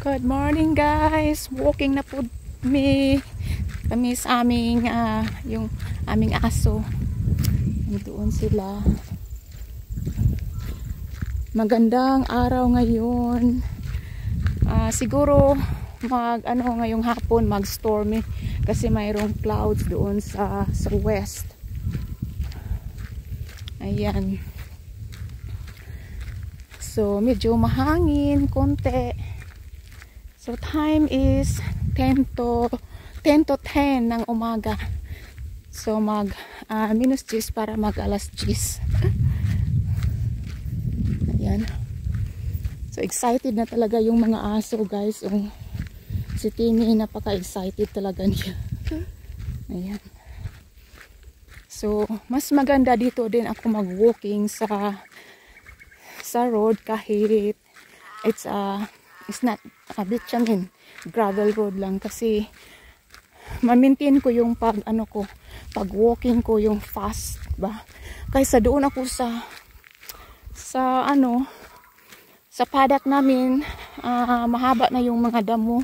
Good morning guys. Walking na po kami sa aming yung aming aso. Doon sila. Magandang araw ngayon. Siguro ngayong hapon mag-stormy kasi mayroong clouds doon sa west. Ayan. So medyo mahangin konti. So time is 10 to 10 ng umaga. So minus 10 para mag alas 10. Ayan. So excited na talaga yung mga aso guys. Si Timmy napaka-excited talaga niya. Ayan. So mas maganda dito din ako mag-walking sa road kahit it's not a beach, gravel road lang kasi ma-maintain ko yung pag walking ko yung fast ba kaysa doon ako sa paddock namin. Mahaba na yung mga damo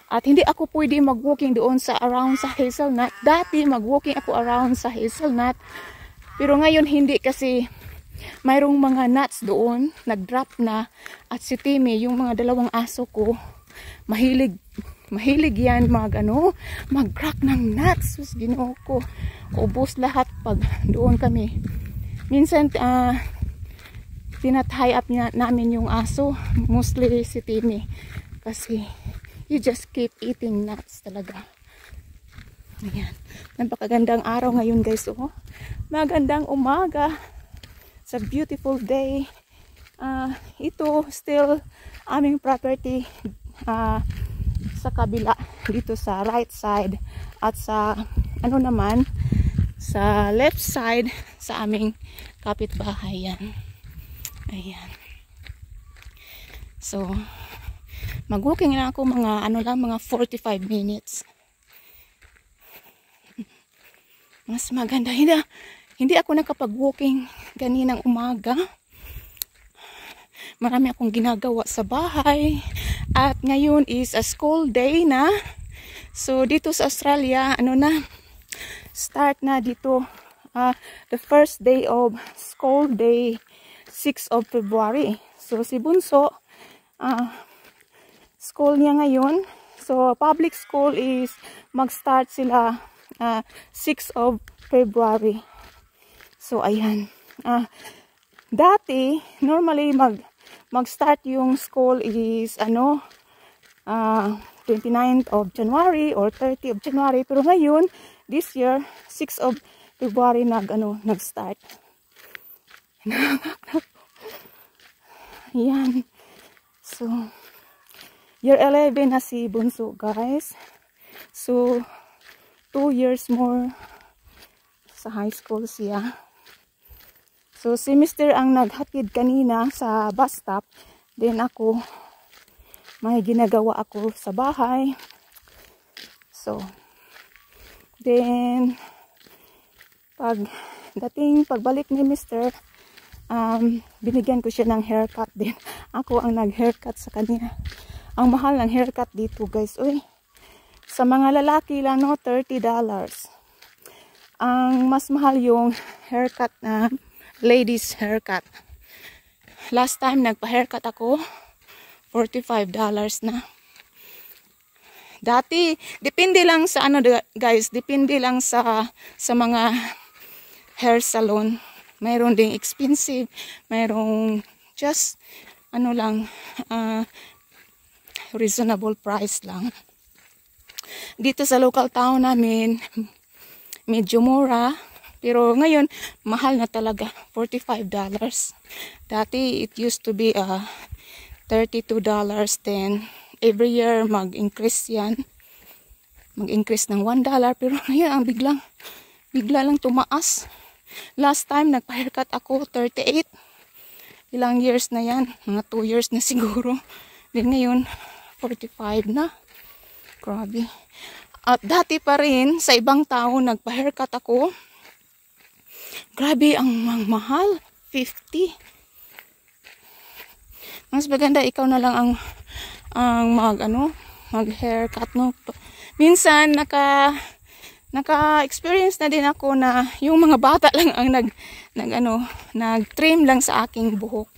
at hindi ako pwede mag-walking doon around sa hazelnut. Dati mag-walking ako around sa hazelnut pero ngayon hindi kasi mayroong mga nuts doon, nag-drop na. At si Timmy, yung mga dalawang aso ko, mahilig yan mag-crack ng nuts. Sus, Ginoo ko. Ubos lahat pag doon kami. Minsan, tinatie up namin yung aso, mostly si Timmy. Kasi, you just keep eating nuts talaga. Ayan. Napakagandang araw ngayon guys. Magandang umaga. It's a beautiful day. Ito still aming property sa kabila dito sa right side at sa naman sa left side sa aming kapitbahay yan. Ayan. So mag-walking na ako mga mga 45 minutes. Mas maganda hindi ako nakapag-walking kaninang umaga. Marami akong ginagawa sa bahay. At ngayon is a school day na. So dito sa Australia, start na dito the first day of school day, 6 of February. So si Bunso, school niya ngayon. So public school is mag-start sila 6 of February. So ayan. Dati normally mag-start yung school is 29th of January or 30th of January, pero ngayon this year 6 of February nag-start. Ayan. So year 11 na si Bunso guys. So 2 years more sa high school siya. So si Mr. ang naghatid kanina sa bus stop. Then ako, may ginagawa ako sa bahay. So, then, pagbalik ni Mr., binigyan ko siya ng haircut din. Ako ang nag-haircut sa kanya. Ang mahal ng haircut dito guys. Uy, sa mga lalaki lang $30. Ang mas mahal yung haircut na ladies haircut. Last time nagpa-haircut ako, $45 na. Dati, depende lang sa guys, depende lang sa mga hair salon. Mayroon ding expensive, mayroong just reasonable price lang. Dito sa local town namin, medyo mura. Pero ngayon, mahal na talaga. $45. Dati, it used to be $32. Then, every year, mag-increase yan. Mag-increase ng $1. Pero ngayon, ang bigla lang tumaas. Last time, nagpa-haircut ako, 38. Ilang years na yan? Mga 2 years na siguro. Then ngayon, 45 na. Grabe. At dati pa rin, sa ibang tao, nagpa-haircut ako. Grabe, ang mahal. 50. Mas maganda ikaw na lang ang mag haircut, no. Minsan naka-experience na din ako na yung mga bata lang ang nag-trim lang sa aking buhok.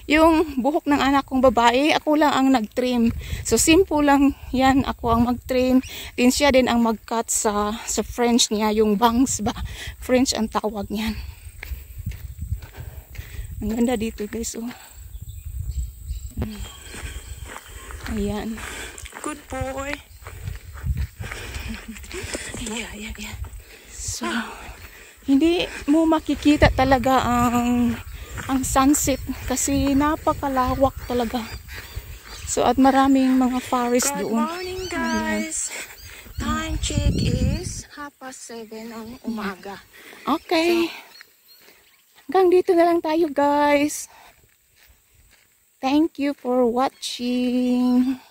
Yung buhok ng anak kong babae, ako lang ang nag-trim. So simple lang yan, ako ang mag-trim. Din siya din ang mag-cut sa French niya, yung bangs ba. French ang tawag niyan. Ang ganda dito guys, oh. Ayan. Good boy. Yeah. So, hindi mo makikita talaga ang sunset kasi napakalawak talaga. So, at maraming mga forest doon. Good morning guys. Time check is 7:30 ng umaga. Okay. Hanggang dito na lang tayo guys. Thank you for watching.